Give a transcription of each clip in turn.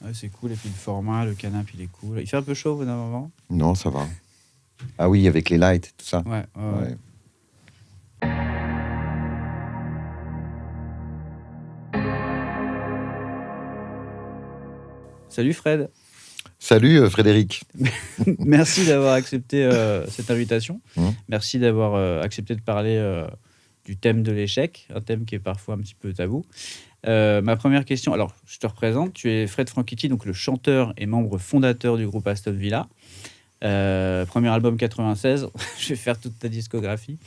Ouais, c'est cool. Et puis le format, le canapé, il est cool. Il fait un peu chaud au bout d'un moment. Non, ça va. Ah oui, avec les lights et tout ça. Ouais. Ouais. Salut Fred. Salut Frédéric. Merci d'avoir accepté cette invitation. Mmh. Merci d'avoir accepté de parler du thème de l'échec, un thème qui est parfois un petit peu tabou. Ma première question, alors je te représente, tu es Fred Franchitti, donc le chanteur et membre fondateur du groupe Aston Villa. Premier album 96, je vais faire toute ta discographie.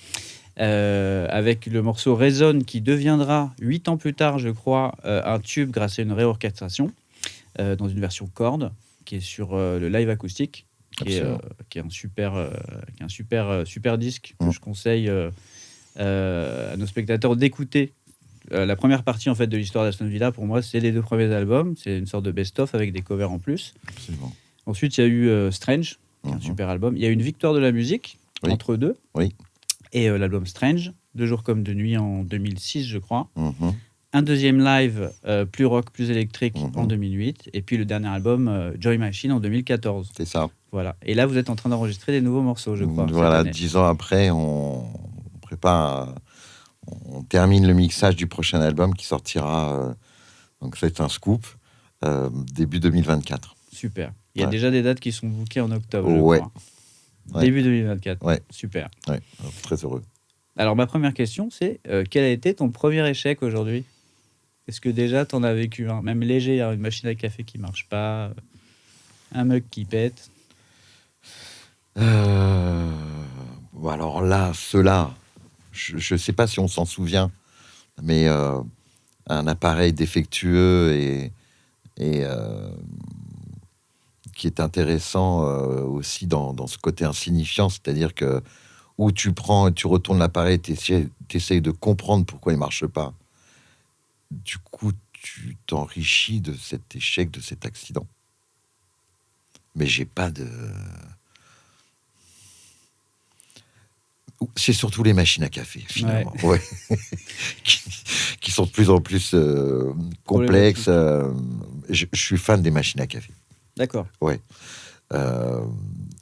Avec le morceau Résonne qui deviendra 8 ans plus tard, je crois, un tube grâce à une réorchestration dans une version corde qui est sur le live acoustique, qui est un super disque que je conseille à nos spectateurs d'écouter. La première partie en fait de l'histoire d'Aston Villa, pour moi, c'est les 2 premiers albums. C'est une sorte de best-of avec des covers en plus. Absolument. Ensuite, il y a eu Strange, qui est un super album. Il y a eu une victoire de la musique entre deux. Oui. Et l'album Strange, 2 jours comme de nuit en 2006, je crois. Mmh. Un deuxième live plus rock, plus électrique en 2008. Et puis le dernier album Joy Machine en 2014. C'est ça. Voilà. Et là, vous êtes en train d'enregistrer des nouveaux morceaux, je crois. Voilà, 10 ans après, on prépare... On termine le mixage du prochain album qui sortira, donc c'est un scoop, début 2024. Super. Il y a déjà des dates qui sont bookées en octobre, je crois. Ouais. Début 2024. Ouais. Super. Ouais, très heureux. Alors, ma première question, c'est quel a été ton premier échec aujourd'hui ? Est-ce que déjà, tu en as vécu un, même léger, une machine à café qui marche pas, un mug qui pète ? Alors là, ceux-là, je ne sais pas si on s'en souvient, mais un appareil défectueux et qui est intéressant aussi dans ce côté insignifiant, c'est-à-dire que où tu prends et tu retournes l'appareil, tu essayes de comprendre pourquoi il ne marche pas. Du coup, tu t'enrichis de cet échec, de cet accident. Mais j'ai pas de... C'est surtout les machines à café, finalement. Ouais. qui sont de plus en plus complexes. Je suis fan des machines à café. D'accord. Ouais.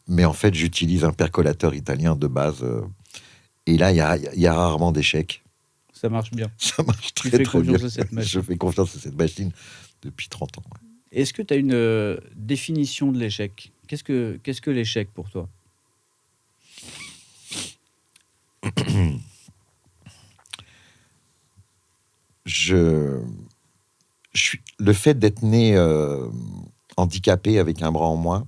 Mais en fait, j'utilise un percolateur italien de base. Et là, il y a rarement d'échecs. Ça marche bien. Ça marche très bien. Je fais confiance à cette machine depuis 30 ans. Ouais. Est-ce que tu as une définition de l'échec ? Qu'est-ce que l'échec pour toi ? Le fait d'être né handicapé avec un bras en moins,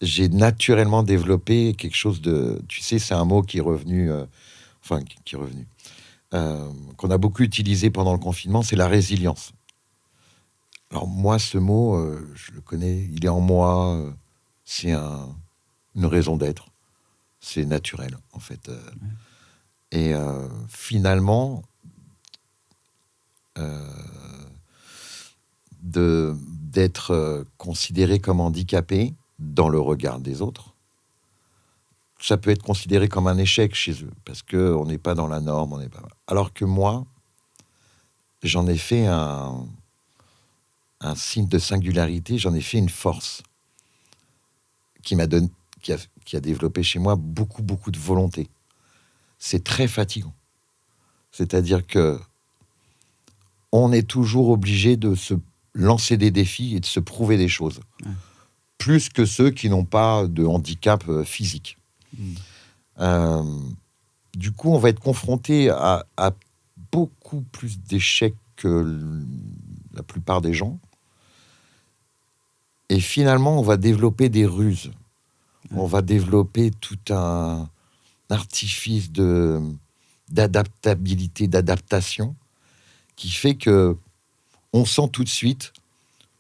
j'ai naturellement développé quelque chose de... Tu sais, c'est un mot qui est revenu... qu'on a beaucoup utilisé pendant le confinement, c'est la résilience. Alors moi, ce mot, je le connais, il est en moi, c'est une raison d'être. C'est naturel, en fait. Et finalement, d'être considéré comme handicapé dans le regard des autres, ça peut être considéré comme un échec chez eux, parce qu'on n'est pas dans la norme, on n'est pas... Alors que moi, j'en ai fait un signe de singularité, j'en ai fait une force qui a développé chez moi beaucoup de volonté. C'est très fatigant. C'est-à-dire que on est toujours obligé de se lancer des défis et de se prouver des choses. Ouais. Plus que ceux qui n'ont pas de handicap physique. Du coup, on va être confronté à beaucoup plus d'échecs que la plupart des gens. Et finalement, on va développer des ruses. On va développer tout un artifice d'adaptabilité, d'adaptation, qui fait que on sent tout de suite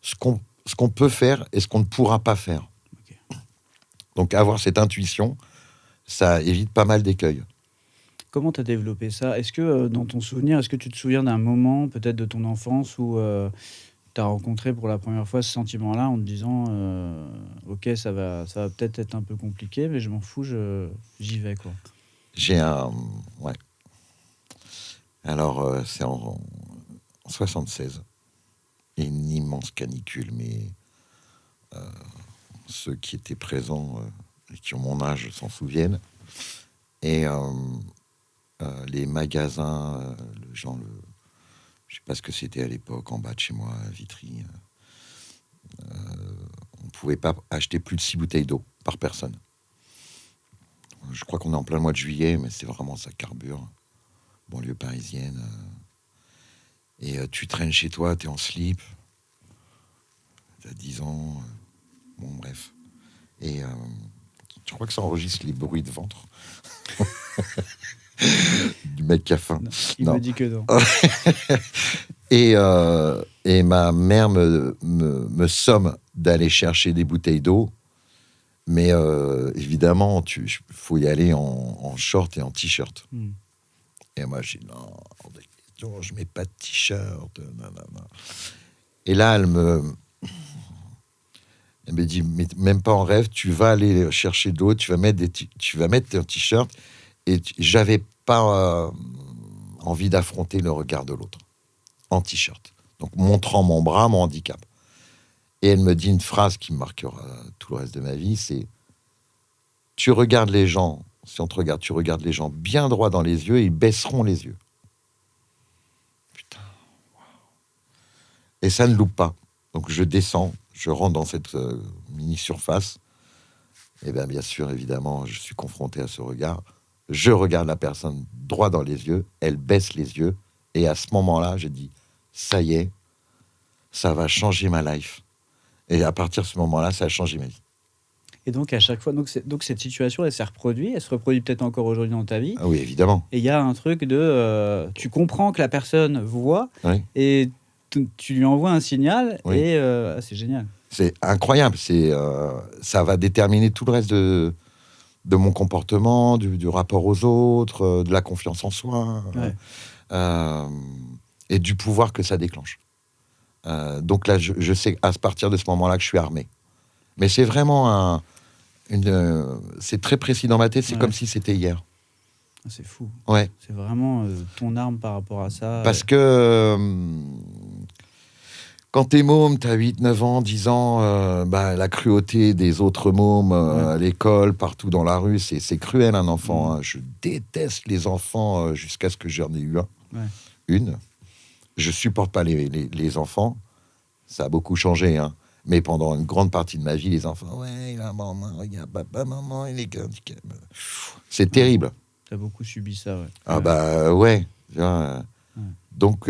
ce qu'on peut faire et ce qu'on ne pourra pas faire. Okay. Donc, avoir cette intuition, ça évite pas mal d'écueils. Comment tu as développé ça ? Est-ce que, dans ton souvenir, est-ce que tu te souviens d'un moment, peut-être de ton enfance, où tu as rencontré pour la première fois ce sentiment-là en te disant ok, ça va peut-être être un peu compliqué, mais je m'en fous, j'y vais, quoi. Ouais. Alors, c'est en 76. une immense canicule, mais ceux qui étaient présents et qui ont mon âge s'en souviennent. Et les magasins, je sais pas ce que c'était à l'époque, en bas de chez moi, à Vitry, on pouvait pas acheter plus de 6 bouteilles d'eau par personne. Je crois qu'on est en plein mois de juillet, mais c'est vraiment ça carbure. Banlieue parisienne. Et tu traînes chez toi, t'es en slip. T'as 10 ans. Bon, bref. Et je crois que ça enregistre les bruits de ventre. Du mec qui a faim. Non, il Non. me dit que non. Et ma mère me somme d'aller chercher des bouteilles d'eau. Mais évidemment, il faut y aller en short et en t-shirt. Et moi, j'ai dit, non, je mets pas de t-shirt. Non. Et là, elle me dit, mais même pas en rêve, tu vas aller chercher de l'eau, tu vas mettre un t-shirt. Et j'avais pas envie d'affronter le regard de l'autre, en t-shirt. Donc, montrant mon bras, mon handicap. Et elle me dit une phrase qui me marquera tout le reste de ma vie, c'est « Tu regardes les gens, si on te regarde, tu regardes les gens bien droit dans les yeux, et ils baisseront les yeux. » Putain. Wow. Et ça ne loupe pas. Donc, je descends, je rentre dans cette mini-surface. Et bien sûr, évidemment, je suis confronté à ce regard. Je regarde la personne droit dans les yeux, elle baisse les yeux, et à ce moment-là, je dis « Ça y est, ça va changer ma life. » Et à partir de ce moment-là, ça a changé ma vie. Et donc, à chaque fois, donc cette situation, elle s'est reproduite, elle se reproduit peut-être encore aujourd'hui dans ta vie. Ah oui, évidemment. Et il y a un truc de... tu comprends que la personne voit, Oui. et tu lui envoies un signal, Oui. et c'est génial. C'est incroyable. Ça va déterminer tout le reste de mon comportement, du rapport aux autres, de la confiance en soi, et du pouvoir que ça déclenche. Donc là, je sais à partir de ce moment-là que je suis armé. Mais c'est vraiment c'est très précis dans ma tête, c'est comme si c'était hier. C'est fou. Ouais. C'est vraiment ton arme par rapport à ça. Parce que quand t'es môme, t'as 8, 9 ans, 10 ans, la cruauté des autres mômes à l'école, partout dans la rue, c'est cruel un enfant. Hein. Je déteste les enfants jusqu'à ce que j'en ai eu une. Je supporte pas les enfants. Ça a beaucoup changé, hein. Mais pendant une grande partie de ma vie, les enfants, ouais, il a maman, regarde, papa, maman, il est handicapé. C'est terrible. T'as beaucoup subi ça, ouais. Ah ouais. Donc,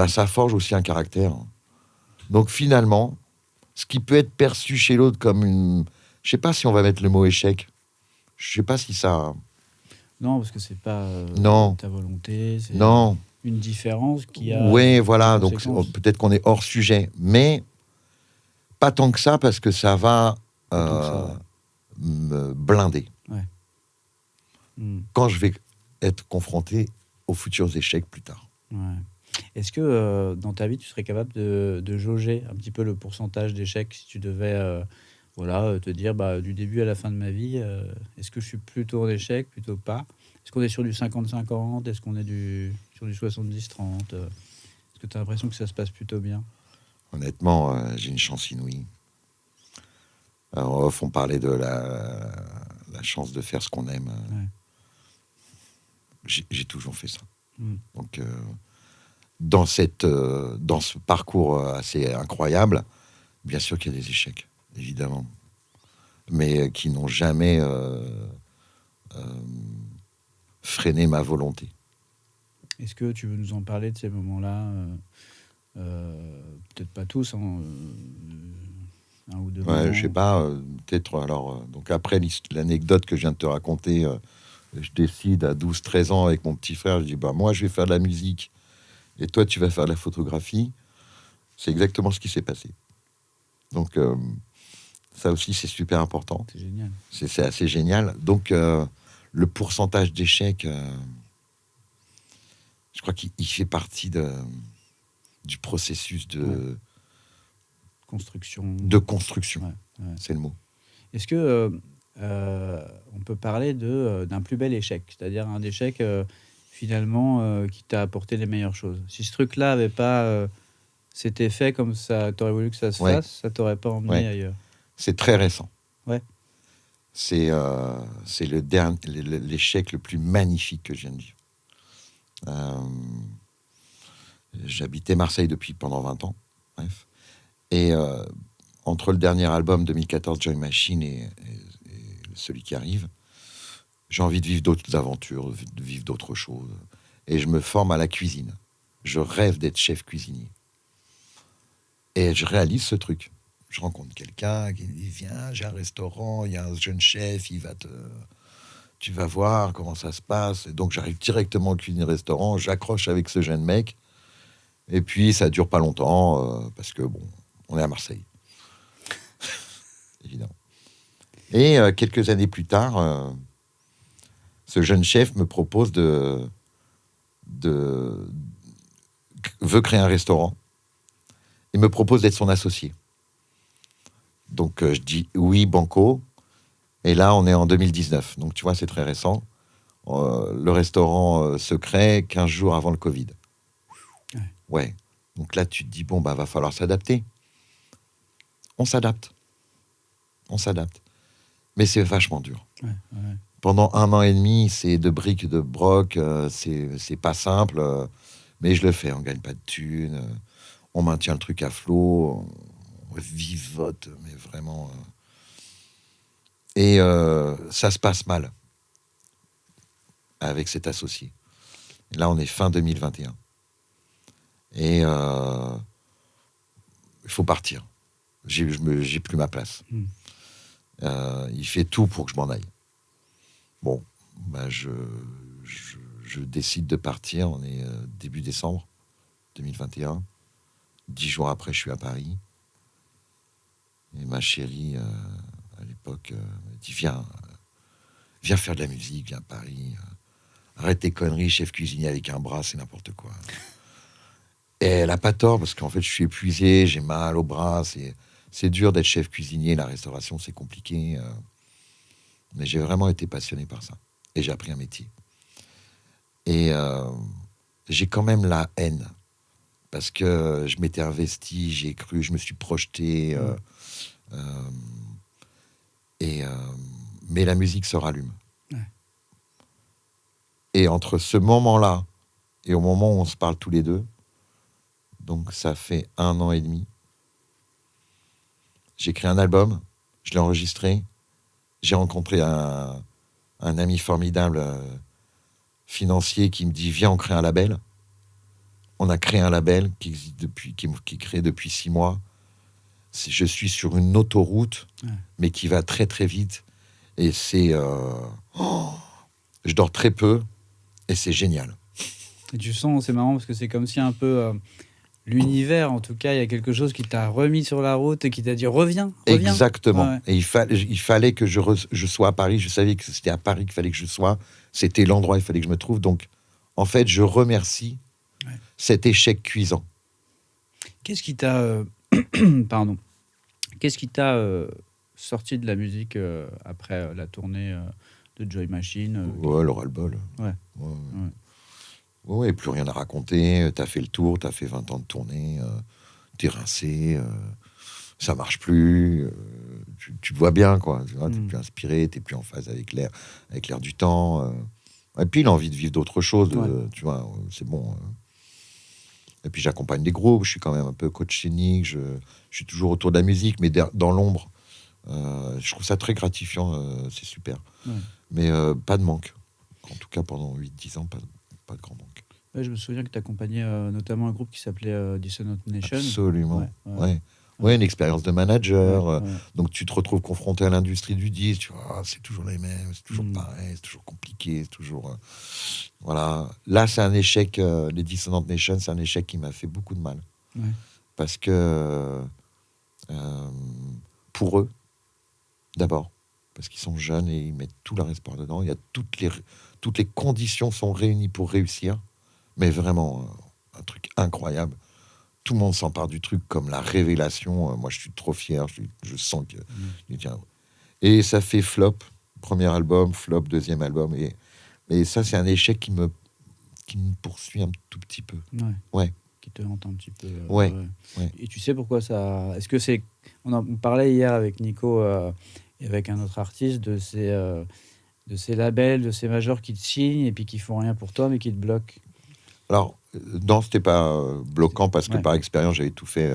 ça forge aussi un caractère. Donc finalement, ce qui peut être perçu chez l'autre comme une... Je sais pas si on va mettre le mot échec. Je sais pas si ça... Non, parce que c'est pas ta volonté. C'est une différence qui a... Oui, voilà. Donc peut-être qu'on est hors sujet. Mais pas tant que ça, parce que ça va me blinder. Ouais. Quand je vais être confronté aux futurs échecs plus tard. Ouais. Est-ce que dans ta vie, tu serais capable de jauger un petit peu le pourcentage d'échecs si tu devais te dire du début à la fin de ma vie, est-ce que je suis plutôt en échec, plutôt pas? Est-ce qu'on est sur du 50-50? Est-ce qu'on est sur du 70-30? Est-ce que tu as l'impression que ça se passe plutôt bien? Honnêtement, j'ai une chance inouïe. En off, on parlait de la chance de faire ce qu'on aime. Ouais. J'ai toujours fait ça. Donc... dans ce parcours assez incroyable, bien sûr qu'il y a des échecs, évidemment, mais qui n'ont jamais freiné ma volonté. Est-ce que tu veux nous en parler de ces moments-là? Peut-être pas tous, hein, un ou deux moments. Je sais pas, peut-être. Alors, donc après l'anecdote que je viens de te raconter, je décide à 12-13 ans avec mon petit frère, je dis, moi je vais faire de la musique, et toi, tu vas faire de la photographie. C'est exactement ce qui s'est passé. Donc, ça aussi, c'est super important. C'est génial. C'est assez génial. Donc, le pourcentage d'échecs, je crois qu'il fait partie du processus de construction. De construction, c'est le mot. Est-ce que on peut parler d'un plus bel échec, c'est-à-dire un échec... finalement, qui t'a apporté les meilleures choses. Si ce truc-là avait pas c'était fait comme ça, t'aurais voulu que ça se Ouais. fasse, ça t'aurait pas emmené Ouais. ailleurs. C'est très récent. Ouais. C'est l'échec le plus magnifique que je viens de vivre. J'habitais Marseille pendant 20 ans. Bref. Et entre le dernier album 2014, Joy Machine, et celui qui arrive, j'ai envie de vivre d'autres aventures, de vivre d'autres choses. Et je me forme à la cuisine. Je rêve d'être chef cuisinier. Et je réalise ce truc. Je rencontre quelqu'un qui me dit, viens, j'ai un restaurant, il y a un jeune chef, tu vas voir comment ça se passe. Et donc j'arrive directement au cuisine-restaurant, j'accroche avec ce jeune mec. Et puis ça dure pas longtemps, parce que bon, on est à Marseille. Évidemment. Et quelques années plus tard, ce jeune chef me propose veut créer un restaurant. Il me propose d'être son associé. Donc je dis oui, banco. Et là, on est en 2019. Donc tu vois, c'est très récent. Le restaurant se crée 15 jours avant le Covid. Ouais. Donc là, tu te dis, bon, va falloir s'adapter. On s'adapte. Mais c'est vachement dur. Ouais. Pendant 1 an et demi, c'est de briques, de broc. C'est pas simple. Mais je le fais. On gagne pas de thunes. On maintient le truc à flot. On vivote, mais vraiment. Et ça se passe mal avec cet associé. Et là, on est fin 2021. Et il faut partir. J'ai plus ma place. Il fait tout pour que je m'en aille. Bon, je décide de partir. On est début décembre 2021. 10 jours après, je suis à Paris. Et ma chérie, à l'époque, me dit, viens faire de la musique, viens à Paris. Arrête tes conneries, chef cuisinier avec un bras, c'est n'importe quoi. Et elle n'a pas tort, parce qu'en fait, je suis épuisé, j'ai mal au bras. C'est dur d'être chef cuisinier, la restauration, c'est compliqué. Mais j'ai vraiment été passionné par ça. Et j'ai appris un métier. Et j'ai quand même la haine. Parce que je m'étais investi, j'ai cru, je me suis projeté. Mais la musique se rallume. Ouais. Et entre ce moment-là et au moment où on se parle tous les deux, donc ça fait 1 an et demi, j'ai créé un album, je l'ai enregistré, j'ai rencontré un ami formidable financier qui me dit, viens, on crée un label. On a créé un label qui existe qui est créé depuis 6 mois. Je suis sur une autoroute, mais qui va très très vite. Et je dors très peu, et c'est génial. Et tu sens, c'est marrant, parce que c'est comme si un peu l'univers, en tout cas, il y a quelque chose qui t'a remis sur la route et qui t'a dit reviens. Exactement. Ouais. Et il fallait que je sois à Paris. Je savais que c'était à Paris qu'il fallait que je sois. C'était l'endroit où il fallait que je me trouve. Donc, en fait, je remercie cet échec cuisant. Qu'est-ce qui t'a... Pardon. Qu'est-ce qui t'a sorti de la musique après la tournée de Joy Machine Ouais, le ras-le-bol. Ouais, plus rien à raconter. T'as fait le tour, t'as fait 20 ans de tournée. T'es rincé. Ça marche plus. Tu te vois bien, quoi. Tu vois, t'es plus inspiré, t'es plus en phase avec l'air du temps. Et puis, il a envie de vivre d'autres choses. Tu vois, c'est bon. Et puis, j'accompagne des groupes. Je suis quand même un peu coach scénique. Je suis toujours autour de la musique, mais dans l'ombre. Je trouve ça très gratifiant. C'est super. Ouais. Mais pas de manque. En tout cas, pendant 8-10 ans, pas de grand manque. Ouais, je me souviens que tu accompagnais notamment un groupe qui s'appelait Dissonant Nation. Absolument. Ouais, une expérience de manager. Donc, tu te retrouves confronté à l'industrie du disque. Tu vois, c'est toujours les mêmes, c'est toujours pareil, c'est toujours compliqué, c'est toujours... voilà. Là, c'est un échec. Les Dissonant Nation, c'est un échec qui m'a fait beaucoup de mal. Ouais. Parce que... pour eux, d'abord, parce qu'ils sont jeunes et ils mettent tout leur espoir dedans. Il y a toutes les conditions sont réunies pour réussir. Mais vraiment, un truc incroyable. Tout le monde s'empare du truc comme la révélation. Moi, je suis trop fier. Je sens que... Et ça fait flop. Premier album, flop, deuxième album. Et ça, c'est un échec qui me poursuit un tout petit peu. Ouais. qui te hante un petit peu. Ouais, ouais. Et tu sais pourquoi ça... Est-ce que c'est... On parlait hier avec Nico et avec un autre artiste de ces labels, de ces majors qui te signent et puis qui font rien pour toi, mais qui te bloquent. Alors, non, c'était pas bloquant parce que Ouais. par expérience, j'avais tout fait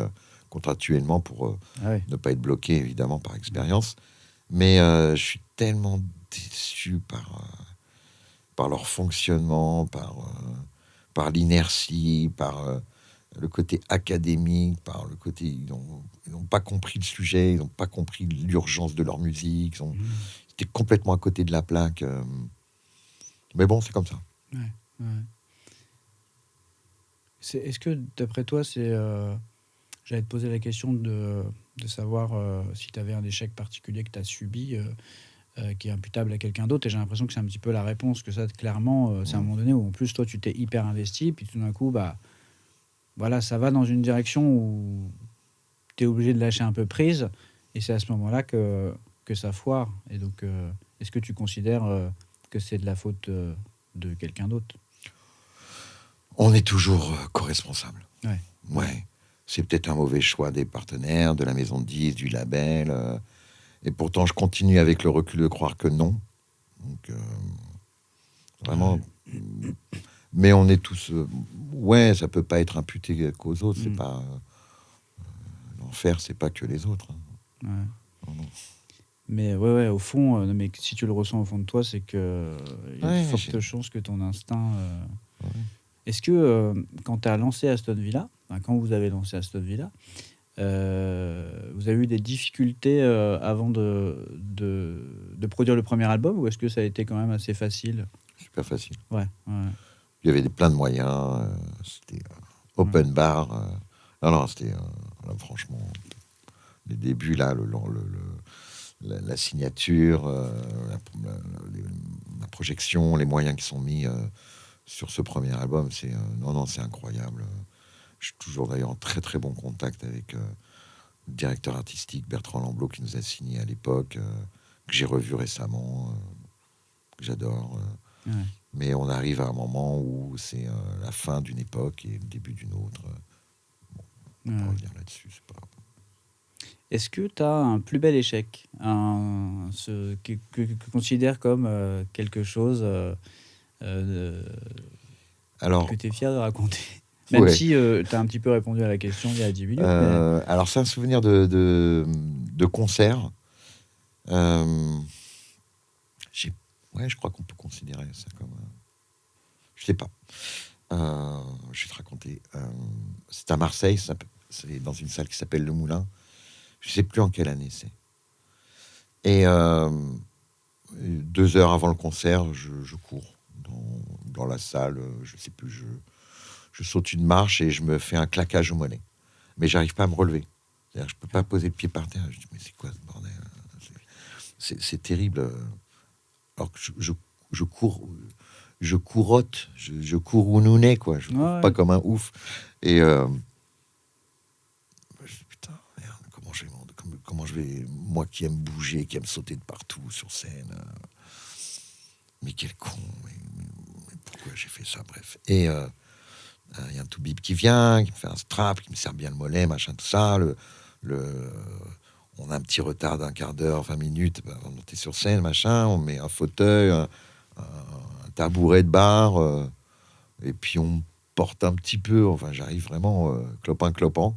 contractuellement pour Ah ouais. ne pas être bloqué, évidemment, par expérience. Mais je suis tellement déçu par leur fonctionnement, par l'inertie, par le côté académique, par le côté... Ils n'ont pas compris le sujet, ils n'ont pas compris l'urgence de leur musique, ils étaient complètement à côté de la plaque. Mais bon, c'est comme ça. Ouais, ouais. Est-ce que, d'après toi, j'allais te poser la question de savoir si tu avais un échec particulier que tu as subi, qui est imputable à quelqu'un d'autre. Et j'ai l'impression que c'est un petit peu la réponse, que ça, clairement, c'est à un moment donné où, en plus, toi, tu t'es hyper investi, puis tout d'un coup, bah, voilà, ça va dans une direction où tu es obligé de lâcher un peu prise, et c'est à ce moment-là que ça foire. Et donc, est-ce que tu considères que c'est de la faute de quelqu'un d'autre? On est toujours co-responsable. Ouais. Ouais. C'est peut-être un mauvais choix des partenaires, de la maison de disques, du label. Et pourtant, je continue avec le recul de croire que non. Donc, vraiment. Ouais. Mais on est tous. Ouais, ça peut pas être imputé qu'aux autres. C'est pas. L'enfer, c'est pas que les autres. Ouais. Non, non. Mais ouais, au fond, non, mais si tu le ressens au fond de toi, c'est que il y a de fortes chances que ton instinct. Ouais. Est-ce que quand tu as lancé Aston Villa, enfin, quand vous avez lancé Aston Villa, vous avez eu des difficultés avant de produire le premier album, ou est-ce que ça a été quand même assez facile? Super facile. Ouais. Il y avait plein de moyens. C'était open bar. Non, c'était. Là, franchement, les débuts, là, la signature, la projection, les moyens qui sont mis sur ce premier album, c'est c'est incroyable. Je suis toujours d'ailleurs en très très bon contact avec le directeur artistique Bertrand Lamblot qui nous a signé à l'époque, que j'ai revu récemment, que j'adore. Ouais. Mais on arrive à un moment où c'est la fin d'une époque et le début d'une autre. On va pas revenir là-dessus, c'est pas... Est-ce que tu as un plus bel échec, que tu considères comme quelque chose Alors, que tu es fier de raconter? Même si tu as un petit peu répondu à la question il y a 10 minutes. Alors, c'est un souvenir de concert. Je crois qu'on peut considérer ça comme... je sais pas. Je vais te raconter. C'est à Marseille, c'est dans une salle qui s'appelle Le Moulin. Je sais plus en quelle année c'est. Et 2 heures avant le concert, je cours dans la salle. Je sais plus. Je saute une marche et je me fais un claquage au mollet. Mais j'arrive pas à me relever. C'est-à-dire, je peux pas poser le pied par terre. Je dis, mais c'est quoi ce bordel? C'est terrible. Alors que je cours, je courotte, je cours où nous n'est, quoi. Je cours pas comme un ouf. Et je dis, putain, merde, comment je vais, moi qui aime bouger, qui aime sauter de partout sur scène. Mais quel con, mais pourquoi j'ai fait ça, bref. Et y a un toubib qui vient, qui me fait un strap, qui me serre bien le mollet, machin, tout ça. On a un petit retard d'un quart d'heure, 20 minutes, avant de monter sur scène, machin. On met un fauteuil, un tabouret de bar, et puis on porte un petit peu. Enfin, j'arrive vraiment clopin.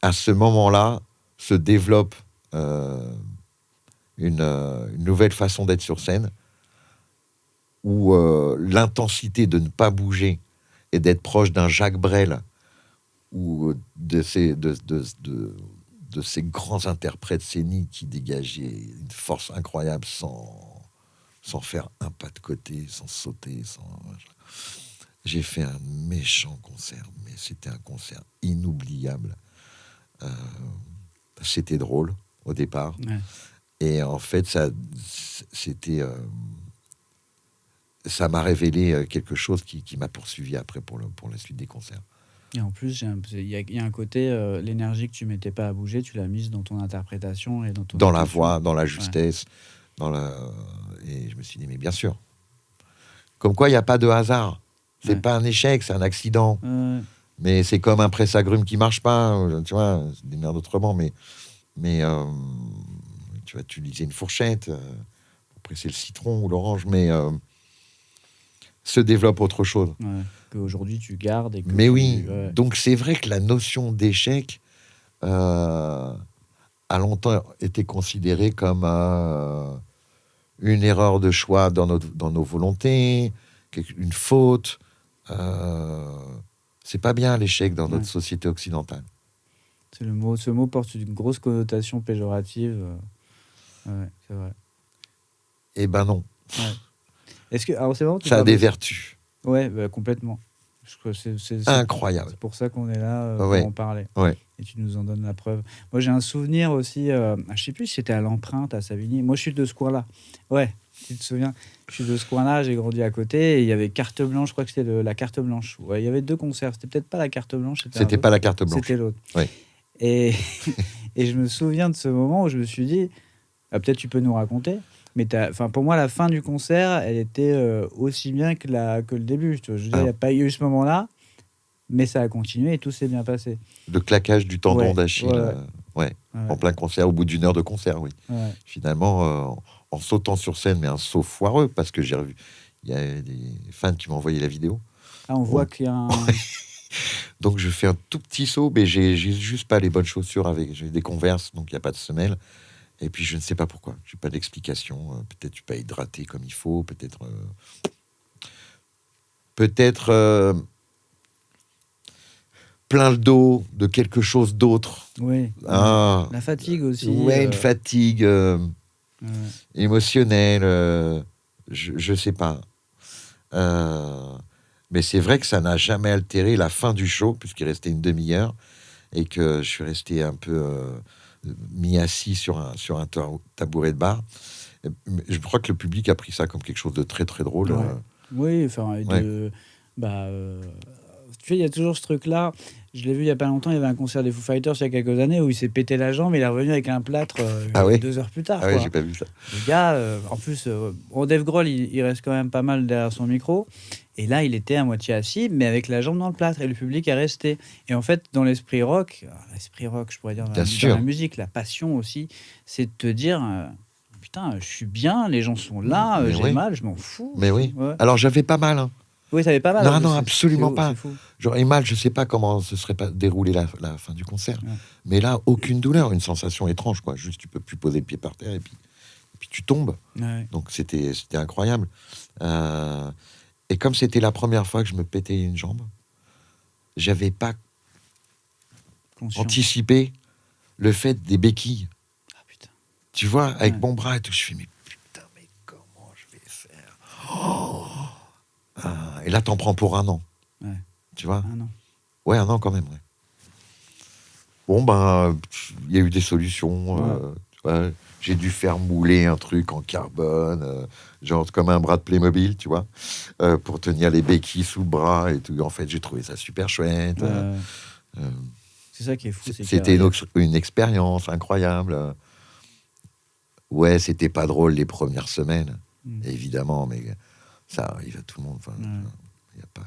À ce moment-là, se développe une nouvelle façon d'être sur scène, où l'intensité de ne pas bouger et d'être proche d'un Jacques Brel ou de ces grands interprètes scéniques qui dégageaient une force incroyable sans faire un pas de côté, sans sauter. J'ai fait un méchant concert, mais c'était un concert inoubliable. C'était drôle au départ. Ouais. Et en fait, ça m'a révélé quelque chose qui m'a poursuivi après pour la suite des concerts. Et en plus, il y a un côté, l'énergie que tu mettais pas à bouger, tu l'as mise dans ton interprétation et dans la voix, dans la justesse, et je me suis dit, mais bien sûr. Comme quoi, il n'y a pas de hasard. C'est pas un échec, c'est un accident. Mais c'est comme un presse-agrumes qui marche pas, tu vois, c'est des merdes autrement, mais tu vas utiliser une fourchette pour presser le citron ou l'orange, mais se développe autre chose. Ouais. Qu'aujourd'hui, tu gardes et que Mais tu... oui, Ouais. donc c'est vrai que la notion d'échec a longtemps été considérée comme une erreur de choix dans nos volontés, une faute. C'est pas bien l'échec dans notre Ouais. société occidentale. Ce mot porte une grosse connotation péjorative. Ouais, c'est vrai. Eh ben non, Ouais. Est-ce que... Alors, c'est marrant, tu ça a parles des de... vertus Ouais, bah, complètement. Je crois que incroyables. c'est pour ça qu'on est là pour Ouais, en parler. ouais. Et tu nous en donnes la preuve. Moi, j'ai un souvenir aussi. Je sais plus si c'était à l'Empreinte, à Savigny. Moi, je suis de ce coin-là. Ouais, tu te souviens. Je suis de ce coin-là. J'ai grandi à côté. Et il y avait Carte Blanche. Je crois que c'était la Carte Blanche. Ouais, il y avait 2 concerts. C'était peut-être pas la Carte Blanche. C'était un C'était autre. pas la carte blanche. C'était l'autre. Ouais. Et, et je me souviens de ce moment où je me suis dit, ah, peut-être tu peux nous raconter. Mais pour moi, la fin du concert, elle était aussi bien que le début. Tu vois. Je veux dire, il n'y a pas eu ce moment-là. Mais ça a continué et tout s'est bien passé. Le claquage du tendon Ouais, d'Achille, ouais. en plein concert, au bout d'une heure de concert, oui. Ouais. Finalement, en sautant sur scène, mais un saut foireux, parce que j'ai revu, il y a des fans qui m'ont envoyé la vidéo. Ah, on voit qu'il y a un... Donc je fais un tout petit saut, mais j'ai juste pas les bonnes chaussures avec. J'ai des Converse, donc il n'y a pas de semelle. Et puis je ne sais pas pourquoi. J'ai pas d'explication. Peut-être je suis pas hydraté comme il faut. Peut-être plein le dos de quelque chose d'autre. Oui. Ah, La fatigue aussi. ouais, une fatigue Ouais. émotionnelle. Je sais pas. Mais c'est vrai que ça n'a jamais altéré la fin du show, puisqu'il restait une demi-heure, et que je suis resté un peu mis-assis sur un tabouret de bar. Je crois que le public a pris ça comme quelque chose de très, très drôle. Ouais. Oui, enfin, Ouais. tu sais, il y a toujours ce truc-là. Je l'ai vu il y a pas longtemps, il y avait un concert des Foo Fighters il y a quelques années où il s'est pété la jambe et il est revenu avec un plâtre Ah ouais 2 heures plus tard. Ah ouais, Quoi. j'ai pas vu ça. Le gars, en plus, Dave Grohl, il reste quand même pas mal derrière son micro. Et là, il était à moitié assis, mais avec la jambe dans le plâtre. Et le public est resté. Et en fait, dans l'esprit rock, je pourrais dire, Bien dans sûr. la musique, la passion aussi, c'est de te dire, putain, je suis bien, les gens sont là, Mais j'ai oui. mal, je m'en fous. Mais oui. Ouais. Alors j'avais pas mal. Hein. Oui, ça avait pas mal. Non, en plus, non, absolument pas. C'est fou. J'aurais mal, je sais pas comment se serait pas déroulé la fin du concert. Ouais. Mais là, aucune douleur, une sensation étrange, quoi. Juste, tu peux plus poser le pied par terre et puis tu tombes. Ouais. Donc c'était incroyable. Et comme c'était la première fois que je me pétais une jambe, j'avais pas Conscient. anticipé le fait des béquilles. Ah, putain. Tu vois, avec Ouais. mon bras et tout, je fais mais putain, mais comment je vais faire Et là, t'en prends pour un an. Ouais. Tu vois. Ah non. Ouais, un an quand même. Ouais. Bon, ben, il y a eu des solutions. Tu vois, j'ai dû faire mouler un truc en carbone, genre comme un bras de Playmobil, tu vois, pour tenir les béquilles sous le bras et tout. En fait, j'ai trouvé ça super chouette. C'est ça qui est fou. C'était une expérience incroyable. Ouais, c'était pas drôle les premières semaines, évidemment, mais ça arrive à tout le monde. Il n'y a pas...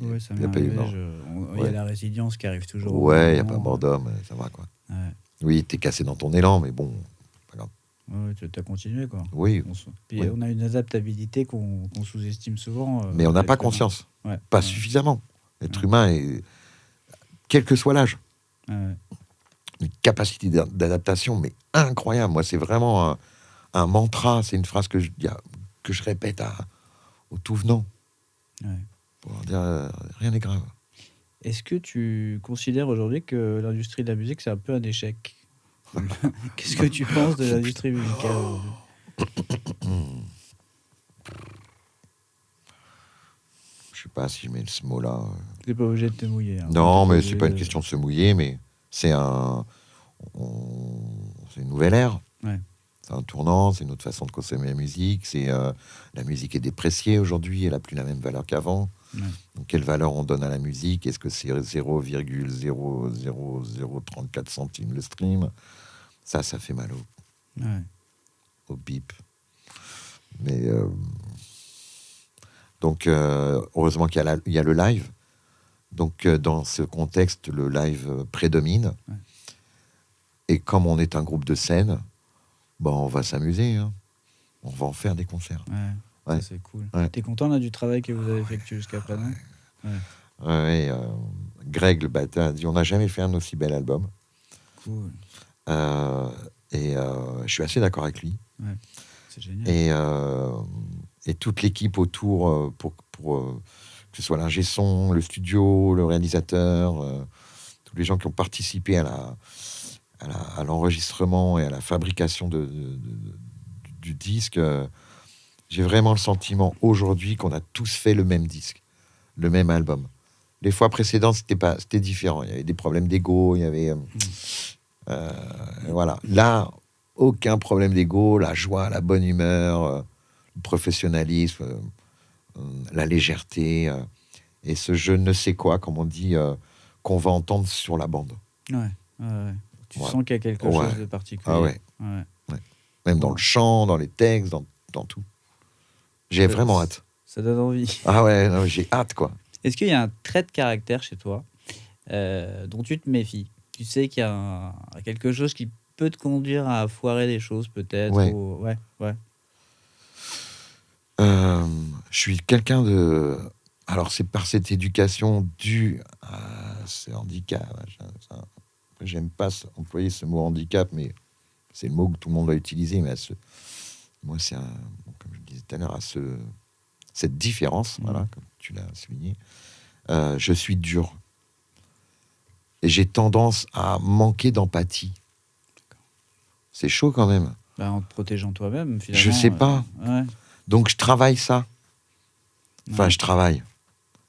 Ouais, ça Il y a m'est pas eu arrivé. mort. Il y a la résilience qui arrive toujours. Ouais, il n'y a pas mort d'homme, ça va, quoi. Ouais. Oui, t'es cassé dans ton élan, mais bon, pas grave. Ouais, tu as continué, quoi. Oui. Puis Oui. on a une adaptabilité qu'on sous-estime souvent. Mais on n'a pas l'être humain. conscience. Ouais. Pas Ouais. suffisamment. L'être humain est... Quel que soit l'âge. Ouais. Une capacité d'adaptation, mais incroyable. Moi, c'est vraiment un mantra. C'est une phrase que je répète au tout venant. Ouais. Pour dire, rien n'est grave. Est-ce que tu considères aujourd'hui que l'industrie de la musique, c'est un peu un échec? Qu'est-ce que tu penses de l'industrie musicale aujourd'hui? Je sais pas si je mets ce mot-là. Tu n'es pas obligé de te mouiller. Hein. Non, mais T'es c'est pas une obligé question de se mouiller, mais c'est c'est une nouvelle ère. Ouais. C'est un tournant, c'est une autre façon de consommer la musique. La musique est dépréciée aujourd'hui, elle n'a plus la même valeur qu'avant. Ouais. Donc, quelle valeur on donne à la musique? Est-ce que c'est 0,00034 centimes le stream? Ça fait mal au bip. Mais donc, heureusement qu'il y a le live. Donc, dans ce contexte, le live prédomine. Ouais. Et comme on est un groupe de scène, on va s'amuser. Hein. On va en faire des concerts. Ouais, Ouais. ça, c'est cool. Ouais. T'es content là du travail que vous avez effectué jusqu'à présent? Ouais, Ouais, Greg, le batteur, a dit on n'a jamais fait un aussi bel album. cool. Je suis assez d'accord avec lui. Ouais, c'est génial. Et toute l'équipe autour, pour que ce soit l'ingé son, le studio, le réalisateur, tous les gens qui ont participé à l'enregistrement et à la fabrication du disque, j'ai vraiment le sentiment aujourd'hui qu'on a tous fait le même disque, le même album. Les fois précédentes, c'était différent. Il y avait des problèmes d'ego, il y avait... voilà. Là, aucun problème d'ego, la joie, la bonne humeur, le professionnalisme, la légèreté, et ce je ne sais quoi, comme on dit, qu'on va entendre sur la bande. Ouais. Tu Ouais. sens qu'il y a quelque Ouais. chose de particulier. Ah ouais. Ouais. Même dans le chant, dans les textes, dans tout. J'ai vraiment hâte. Ça donne envie. Ah ouais, non, j'ai hâte, quoi. Est-ce qu'il y a un trait de caractère chez toi dont tu te méfies? Tu sais qu'il y a quelque chose qui peut te conduire à foirer des choses, peut-être. Ouais. Ouais. Je suis quelqu'un de... Alors, c'est par cette éducation due à ce handicap. J'aime pas employer ce mot handicap, mais c'est le mot que tout le monde va utiliser. Mais moi, c'est comme je le disais tout à l'heure, cette différence, voilà, comme tu l'as souligné. Je suis dur. Et j'ai tendance à manquer d'empathie. C'est chaud quand même. En te protégeant toi-même, finalement. Je sais pas. Ouais. Donc, je travaille ça. Enfin, Ouais. je travaille.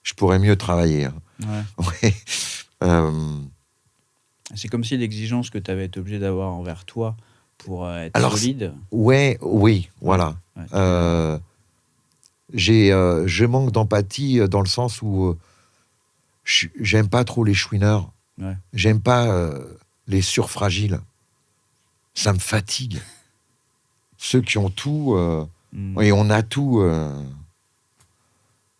Je pourrais mieux travailler. Hein. Ouais. Ouais. C'est comme si l'exigence que tu avais été obligé d'avoir envers toi pour être solide. Oui, voilà. Ouais, Je manque d'empathie dans le sens où j'aime pas trop les chouineurs. Ouais. J'aime pas les surfragiles. Ça me fatigue. Ceux qui ont tout, et on a tout,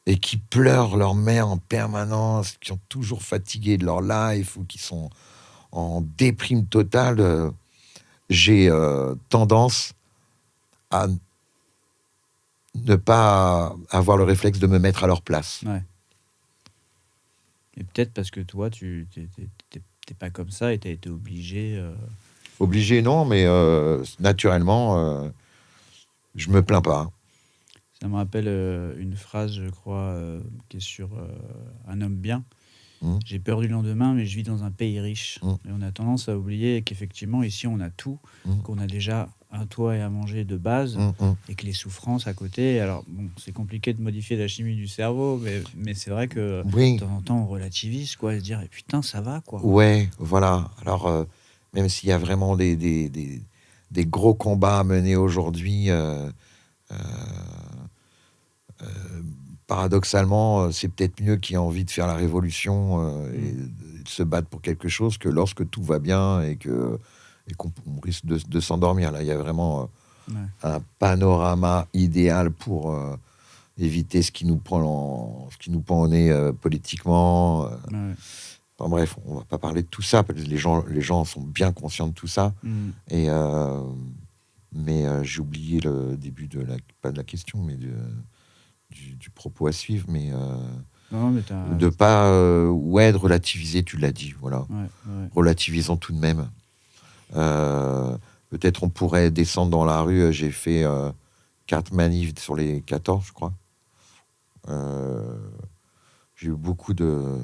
et qui pleurent leur mère en permanence, qui sont toujours fatigués de leur life ou qui sont en déprime totale, j'ai tendance à ne pas avoir le réflexe de me mettre à leur place. Ouais. Et peut-être parce que toi, tu t'es pas comme ça et tu as été obligé. Obligé, non, mais naturellement, je me plains pas. Ça me rappelle une phrase, je crois, qui est sur Un homme bien. J'ai peur du lendemain, mais je vis dans un pays riche. Et on a tendance à oublier qu'effectivement, ici, on a tout, qu'on a déjà un toit et à manger de base, et que les souffrances à côté... Alors, bon, c'est compliqué de modifier la chimie du cerveau, mais c'est vrai que de temps en temps, on relativise, quoi, et se dire, et putain, ça va, quoi. Ouais, voilà. Alors, même s'il y a vraiment des gros combats à mener aujourd'hui, paradoxalement, c'est peut-être mieux qu'il y ait envie de faire la révolution et de se battre pour quelque chose que lorsque tout va bien et qu'on risque de s'endormir. Là, il y a vraiment un panorama idéal pour éviter ce qui nous prend au nez politiquement. Enfin, bref, on va pas parler de tout ça parce que les gens sont bien conscients de tout ça. Mais j'ai oublié le début pas de la question, mais du propos à suivre, mais de pas de relativiser, tu l'as dit, voilà. Relativisons tout de même. Peut-être on pourrait descendre dans la rue. J'ai fait 4 manifs sur les 14, je crois. J'ai eu beaucoup de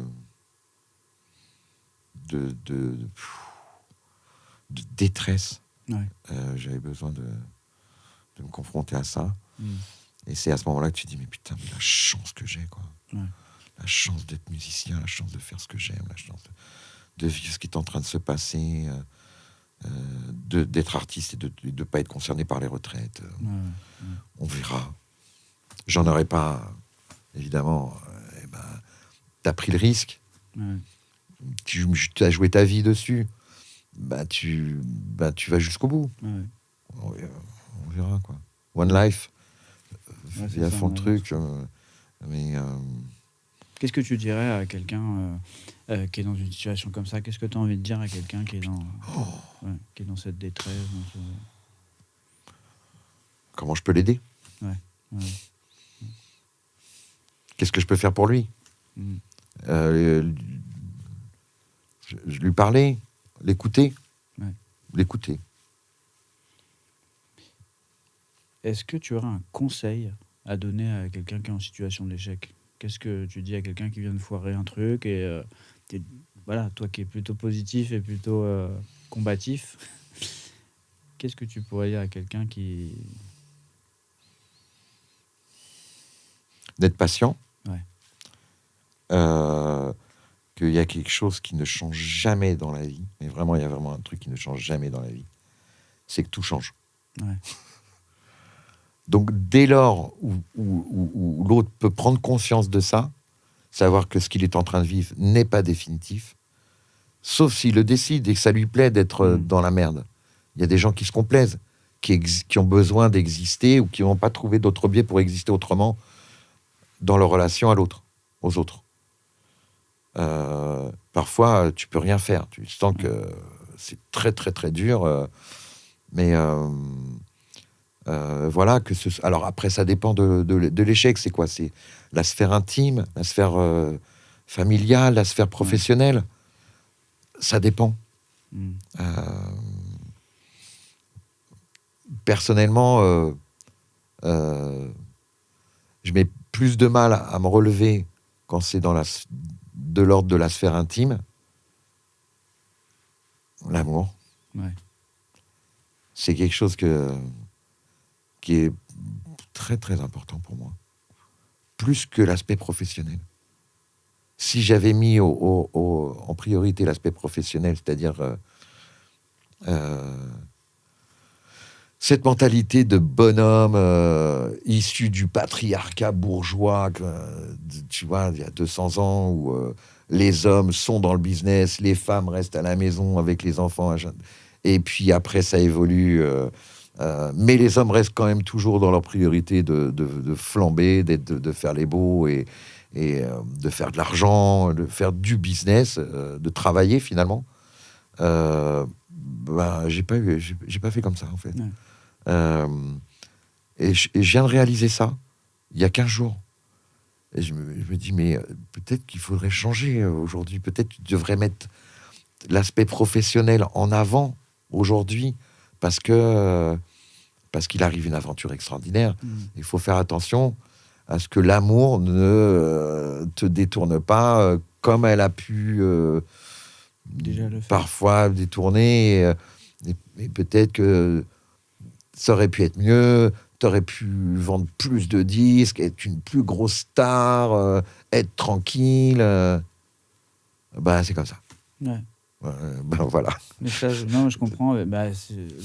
détresse. J'avais besoin de me confronter à ça. Et c'est à ce moment-là que tu dis, mais putain, mais la chance que j'ai, quoi. La chance d'être musicien, la chance de faire ce que j'aime, la chance de vivre ce qui est en train de se passer, d'être artiste et de ne pas être concerné par les retraites. On verra. J'en aurais pas, évidemment. T'as pris le risque. Tu as joué ta vie dessus. Tu vas jusqu'au bout. On verra, quoi. One life. Il y a fond le truc. Mais Qu'est-ce que tu dirais à quelqu'un qui est dans une situation comme ça? Qu'est-ce que tu as envie de dire à quelqu'un qui est qui est dans cette détresse Comment je peux l'aider? Ouais. Qu'est-ce que je peux faire pour lui? Mm. Je lui parlais, l'écouter. Ouais. L'écouter. Est-ce que tu aurais un conseil à donner à quelqu'un qui est en situation d'échec? Qu'est-ce que tu dis à quelqu'un qui vient de foirer un truc et voilà, toi qui es plutôt positif et plutôt combatif, qu'est-ce que tu pourrais dire à quelqu'un qui... D'être patient. Ouais. Qu'il y a quelque chose qui ne change jamais dans la vie, mais vraiment, il y a vraiment un truc qui ne change jamais dans la vie, c'est que tout change. Ouais. Donc, dès lors où l'autre peut prendre conscience de ça, savoir que ce qu'il est en train de vivre n'est pas définitif, sauf s'il le décide et que ça lui plaît d'être dans la merde. Il y a des gens qui se complaisent, qui ont besoin d'exister ou qui n'ont pas trouvé d'autre biais pour exister autrement dans leur relation à l'autre, aux autres. Parfois, tu peux rien faire. Tu sens que c'est très, très, très dur. Mais voilà. Alors après, ça dépend de l'échec. C'est quoi? C'est la sphère intime, la sphère familiale, la sphère professionnelle. Ça dépend. Personnellement, je mets plus de mal à me relever quand c'est de l'ordre de la sphère intime. L'amour. Ouais. C'est quelque chose qui est très, très important pour moi. Plus que l'aspect professionnel. Si j'avais mis en priorité l'aspect professionnel, c'est-à-dire cette mentalité de bonhomme issu du patriarcat bourgeois, tu vois, il y a 200 ans, où les hommes sont dans le business, les femmes restent à la maison avec les enfants, et puis après ça évolue, mais les hommes restent quand même toujours dans leur priorité de flamber, de faire les beaux et de faire de l'argent, de faire du business, de travailler finalement. J'ai pas fait comme ça en fait. Et je viens de réaliser ça il y a 15 jours. Et je me dis, mais peut-être qu'il faudrait changer aujourd'hui. Peut-être que tu devrais mettre l'aspect professionnel en avant aujourd'hui parce qu'il arrive une aventure extraordinaire. Il faut faire attention à ce que l'amour ne te détourne pas comme elle a pu Déjà le faire. Parfois détourner. Et peut-être que ça aurait pu être mieux. T'aurais pu vendre plus de disques, être une plus grosse star, être tranquille. C'est comme ça. Ouais. Voilà. Mais ça, je comprends. Le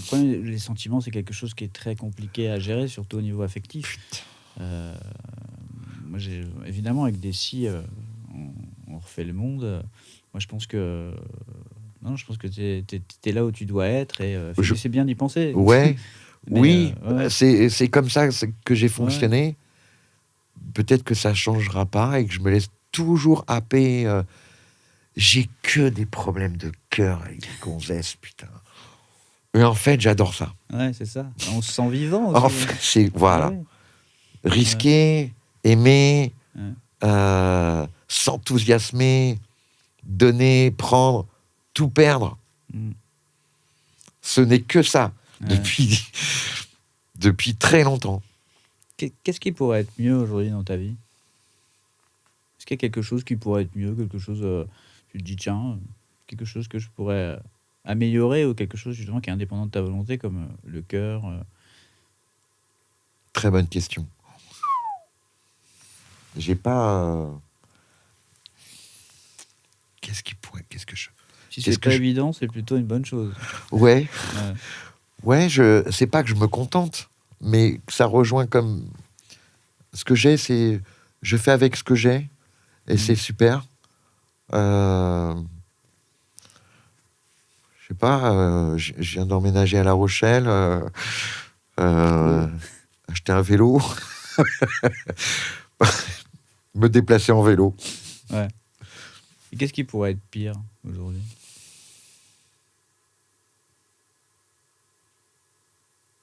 problème, les sentiments, c'est quelque chose qui est très compliqué à gérer, surtout au niveau affectif. Moi, évidemment, avec des si, on refait le monde. Moi, je pense que t'es là où tu dois être et c'est bien d'y penser. Ouais. Mais, oui, c'est comme ça que j'ai fonctionné. Ouais. Peut-être que ça changera pas et que je me laisse toujours happer. J'ai que des problèmes de cœur avec les gonzesses, putain. Mais en fait, j'adore ça. Ouais, c'est ça. On se sent vivant aussi. En fait, c'est, voilà. Ouais. Risquer, aimer, s'enthousiasmer, donner, prendre, tout perdre. Ce n'est que ça. Depuis très longtemps. Qu'est-ce qui pourrait être mieux aujourd'hui dans ta vie? Est-ce qu'il y a quelque chose qui pourrait être mieux? Quelque chose, tu te dis, tiens, quelque chose que je pourrais améliorer ou quelque chose justement qui est indépendant de ta volonté, comme le cœur Très bonne question. J'ai pas... Qu'est-ce que je... Si c'est pas évident, c'est plutôt une bonne chose. Ouais. Ouais, c'est pas que je me contente, mais que ça rejoint comme... Ce que j'ai, c'est... Je fais avec ce que j'ai, et c'est super. Je sais pas, je viens d'emménager à La Rochelle, acheter un vélo, me déplacer en vélo. Ouais. Et qu'est-ce qui pourrait être pire aujourd'hui?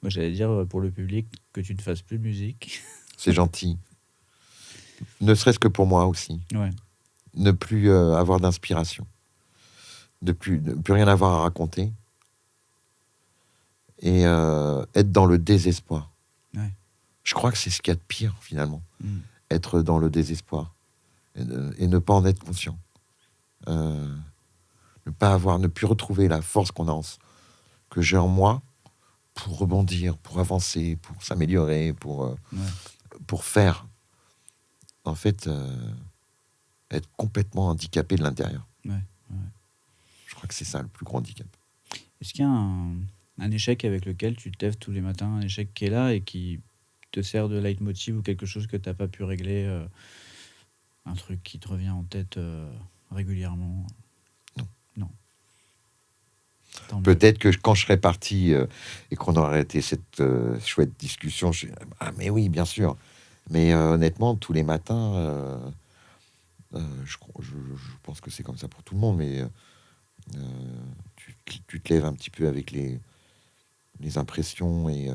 Moi, j'allais dire pour le public que tu ne fasses plus de musique. C'est gentil. Ne serait-ce que pour moi aussi. Ouais. Ne plus avoir d'inspiration. Ne plus rien avoir à raconter. Et être dans le désespoir. Ouais. Je crois que c'est ce qu'il y a de pire, finalement. Mm. Être dans le désespoir. Et ne pas en être conscient. Ne plus retrouver la force que j'ai en moi pour rebondir, pour avancer, pour s'améliorer, pour faire. En fait, être complètement handicapé de l'intérieur. Ouais. Je crois que c'est ça le plus gros handicap. Est-ce qu'il y a un échec avec lequel tu te lèves tous les matins, un échec qui est là et qui te sert de leitmotiv ou quelque chose que tu n'as pas pu régler, un truc qui te revient en tête régulièrement? Non. Tant mieux. Peut-être que quand je serais parti et qu'on aurait arrêté cette chouette discussion, ah mais oui, bien sûr. Mais honnêtement, tous les matins, je pense que c'est comme ça pour tout le monde, mais tu te lèves un petit peu avec les impressions et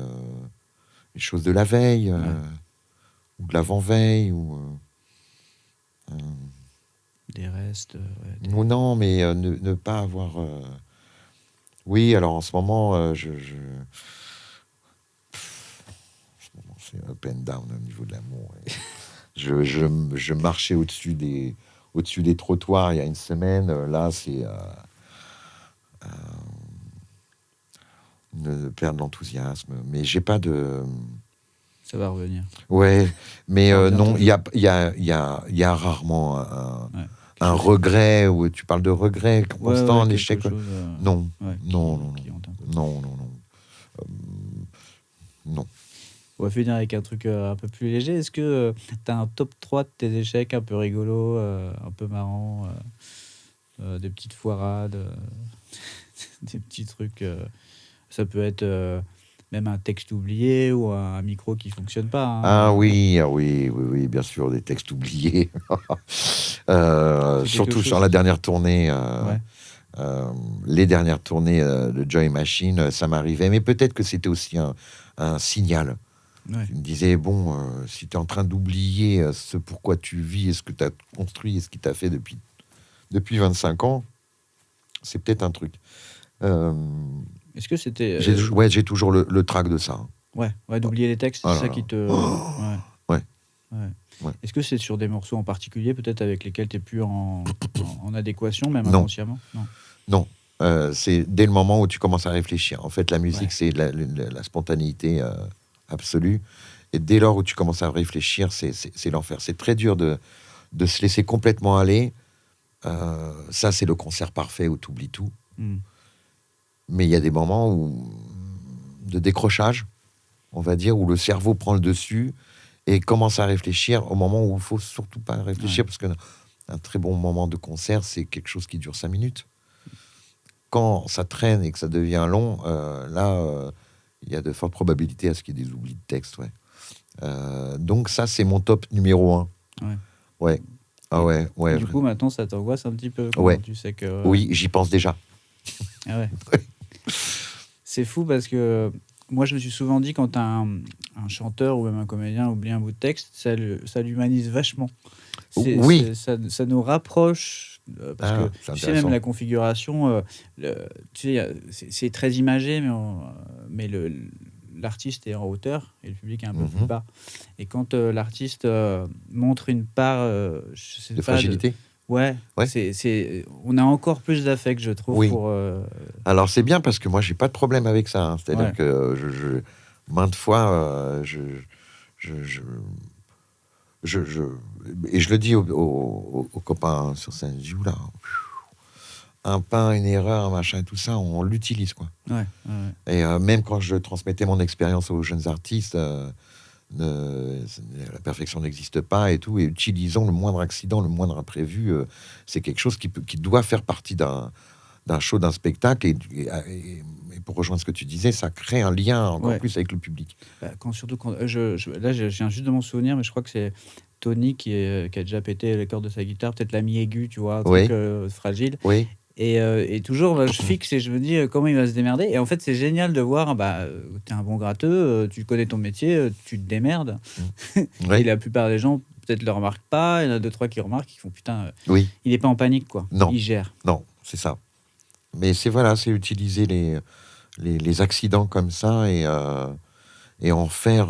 les choses de la veille, ou de l'avant-veille, ou des restes. Non, mais ne pas avoir... Oui, alors en ce moment, c'est up and down au niveau de l'amour. Je marchais au-dessus des trottoirs il y a une semaine. Là, c'est de perdre l'enthousiasme. Mais j'ai pas de... Ça va revenir. Ouais, mais non, il y toujours. a rarement un regret, où tu parles de regret constant, un échec. Non, non. Non. On va finir avec un truc un peu plus léger. Est-ce que tu as un top 3 de tes échecs un peu rigolos, un peu marrants, des petites foirades, des petits trucs ça peut être même un texte oublié ou un micro qui fonctionne pas. Hein. Ah oui, bien sûr, des textes oubliés. Surtout sur la dernière tournée. Les dernières tournées de Joy Machine, ça m'arrivait. Mais peut-être que c'était aussi un signal. Ouais. Tu me disais, bon, si tu es en train d'oublier ce pourquoi tu vis et ce que tu as construit et ce qui t'a fait depuis 25 ans, c'est peut-être un truc. Est-ce que c'était... j'ai toujours le trac de ça. Ouais, d'oublier les textes, c'est ça qui te... Ouais. Est-ce que c'est sur des morceaux en particulier, peut-être avec lesquels tu n'es plus en adéquation, même Non. inconsciemment? Non. C'est dès le moment où tu commences à réfléchir. En fait, la musique, c'est la spontanéité absolue. Et dès lors où tu commences à réfléchir, c'est l'enfer. C'est très dur de se laisser complètement aller. Ça, c'est le concert parfait où tu oublies tout. Mais il y a des moments de décrochage, on va dire, où le cerveau prend le dessus et commence à réfléchir au moment où il ne faut surtout pas réfléchir, parce qu'un très bon moment de concert, c'est quelque chose qui dure 5 minutes. Quand ça traîne et que ça devient long, là, il y a de fortes probabilités à ce qu'il y ait des oublis de texte. Donc ça, c'est mon top numéro 1. Ouais. Ah ouais. Du coup, maintenant, ça t'angoisse un petit peu. Tu sais que... Oui, j'y pense déjà. Ah ouais. C'est fou parce que moi, je me suis souvent dit, quand t'as un chanteur ou même un comédien oublie un bout de texte, ça l'humanise vachement. Oui. Ça nous rapproche. Parce que tu sais, même la configuration, tu sais, c'est très imagé, mais l'artiste est en hauteur et le public est un peu plus bas. Et quand l'artiste montre une part de fragilité. On a encore plus d'affect, je trouve. Oui. Alors c'est bien parce que moi j'ai pas de problème avec ça. C'est-à-dire que maintes fois et je le dis aux copains sur scène, je dis oula, un pain, une erreur, un machin, tout ça, on l'utilise quoi. Et même quand je transmettais mon expérience aux jeunes artistes. La perfection n'existe pas et tout, et utilisons le moindre accident, le moindre imprévu, c'est quelque chose qui doit faire partie d'un show, d'un spectacle, et pour rejoindre ce que tu disais, ça crée un lien encore plus avec le public. Surtout quand là, je viens juste de m'en souvenir, mais je crois que c'est Tony qui a déjà pété les cordes de sa guitare, peut-être la mi aiguë, tu vois, un Oui. truc fragile. Oui, Et toujours, bah, je fixe et je me dis comment il va se démerder. Et en fait, c'est génial de voir, t'es un bon gratteux, tu connais ton métier, tu te démerdes. Et oui, la plupart des gens, peut-être, le remarquent pas. Il y en a deux, trois qui remarquent, qui font putain, oui. il est pas en panique, quoi. Non. Il gère. Non, c'est ça. Mais c'est utiliser les accidents comme ça et en faire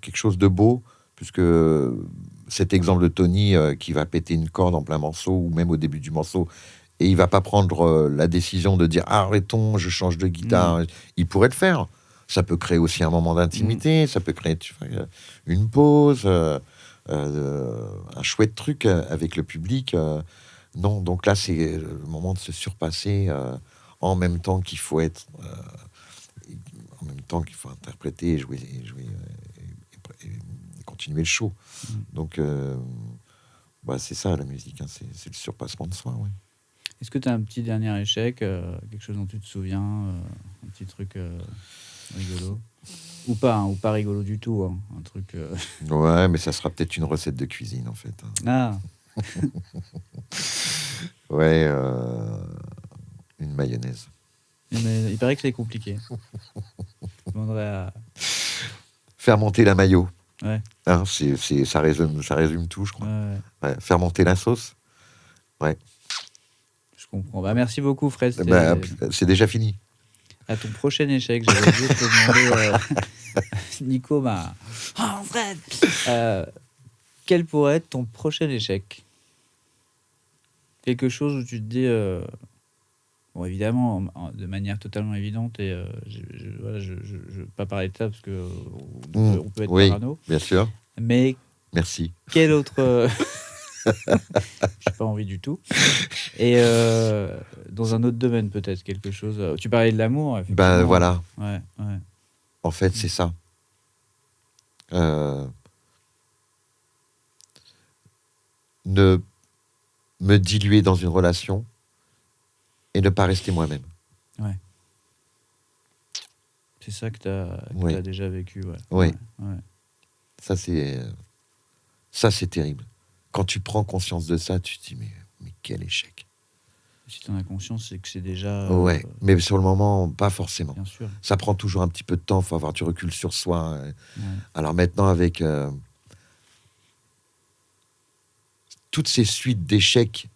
quelque chose de beau, puisque cet exemple de Tony qui va péter une corde en plein morceau ou même au début du morceau, et il va pas prendre la décision de dire arrêtons, je change de guitare. Il pourrait le faire. Ça peut créer aussi un moment d'intimité, ça peut créer une pause, un chouette truc avec le public. Non, donc là, c'est le moment de se surpasser en même temps qu'il faut être, en même temps qu'il faut interpréter, jouer et continuer le show. Donc, c'est ça la musique, hein, c'est le surpassement de soi. Ouais. Est-ce que tu as un petit dernier échec, quelque chose dont tu te souviens, un petit truc rigolo ou pas, hein, ou pas rigolo du tout, hein, un truc. Ouais, mais ça sera peut-être une recette de cuisine en fait. Ah, Ouais, une mayonnaise. mais il paraît que c'est compliqué. Je demanderais à. Faire monter la mayo. Ouais. Hein, ça résume tout, je crois. Ouais. Ouais, faire monter la sauce. Ouais. Je comprends. Bah, merci beaucoup, Fred. C'est déjà fini. À ton prochain échec, j'avais oublié de te demander. Nico m'a. Oh, Fred quel pourrait être ton prochain échec? Quelque chose où tu te dis. Bon, évidemment, de manière totalement évidente, et je veux pas parler de ça parce que on peut être oui, parano. Bien sûr. Mais Merci. quel autre. J'ai pas envie du tout. Et dans un autre domaine, peut-être, quelque chose. Tu parlais de l'amour, effectivement. Ben voilà. Ouais. En fait, c'est ça. Ne me diluer dans une relation et ne pas rester moi-même. Ouais. C'est ça que tu as déjà vécu, ouais. Oui. Ouais. Ça, c'est terrible. Quand tu prends conscience de ça, tu te dis, mais quel échec. Si tu en as conscience, c'est que c'est déjà... Ouais, mais sur le moment, pas forcément. Bien sûr. Ça prend toujours un petit peu de temps, il faut avoir du recul sur soi. Ouais. Alors maintenant, avec toutes ces suites d'échecs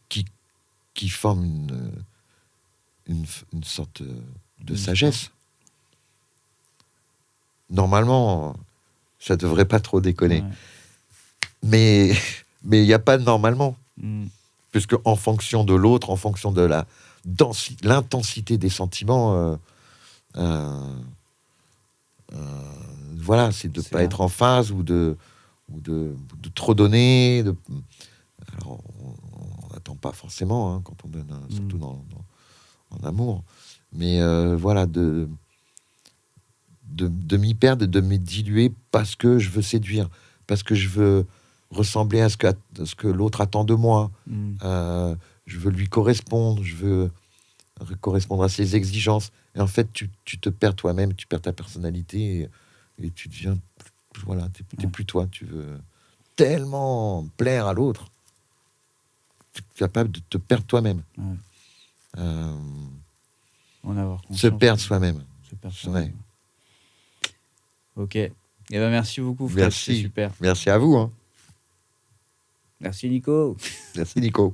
qui forment une sorte de sagesse, normalement, ça devrait pas trop déconner. Ouais. Mais il n'y a pas de normalement. Puisque en fonction de l'autre, en fonction de l'intensité des sentiments, voilà, c'est de ne pas être en phase ou de trop donner. Alors, on n'attend pas forcément hein, quand on donne, surtout en amour. Mais voilà, de m'y perdre et de me diluer parce que je veux séduire, parce que je veux ressembler à ce que l'autre attend de moi. Je veux lui correspondre, je veux correspondre à ses exigences. Et en fait, tu te perds toi-même, tu perds ta personnalité et tu deviens... Voilà, t'es plus toi. Tu veux tellement plaire à l'autre. Tu es capable de te perdre toi-même. Se perdre soi-même. Ouais. Ok. Eh ben, merci beaucoup, Fred. Merci. C'est super. Merci à vous. Hein. Merci, Nico. Merci, Nico.